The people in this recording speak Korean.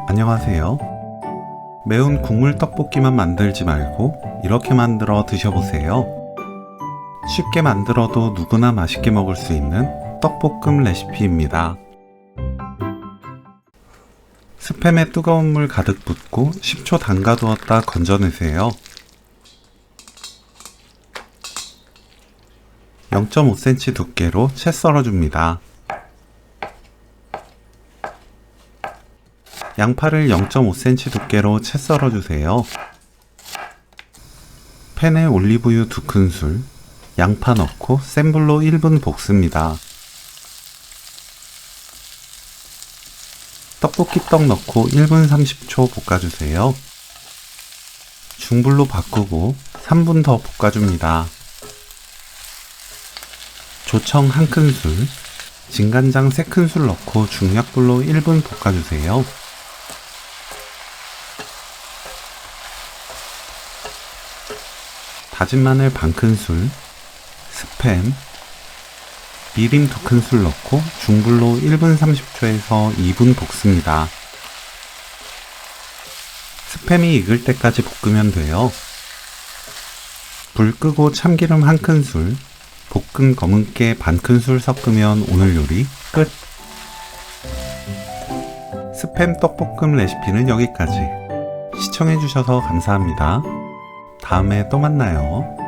안녕하세요. 매운 국물 떡볶이만 만들지 말고 이렇게 만들어 드셔보세요. 쉽게 만들어도 누구나 맛있게 먹을 수 있는 떡볶음 레시피입니다. 스팸에 뜨거운 물 가득 붓고 10초 담가두었다 건져내세요. 0.5cm 두께로 채 썰어줍니다. 양파를 0.5cm 두께로 채 썰어주세요. 팬에 올리브유 2큰술, 양파 넣고 센 불로 1분 볶습니다. 떡볶이 떡 넣고 1분 30초 볶아주세요. 중불로 바꾸고 3분 더 볶아줍니다. 조청 1큰술, 진간장 3큰술 넣고 중약불로 1분 볶아주세요. 다진 마늘 반큰술, 스팸, 미림 2큰술 넣고 중불로 1분 30초에서 2분 볶습니다. 스팸이 익을 때까지 볶으면 돼요. 불 끄고 참기름 1큰술, 볶은 검은깨 반큰술 섞으면 오늘 요리 끝! 스팸 떡볶음 레시피는 여기까지. 시청해주셔서 감사합니다. 다음에 또 만나요.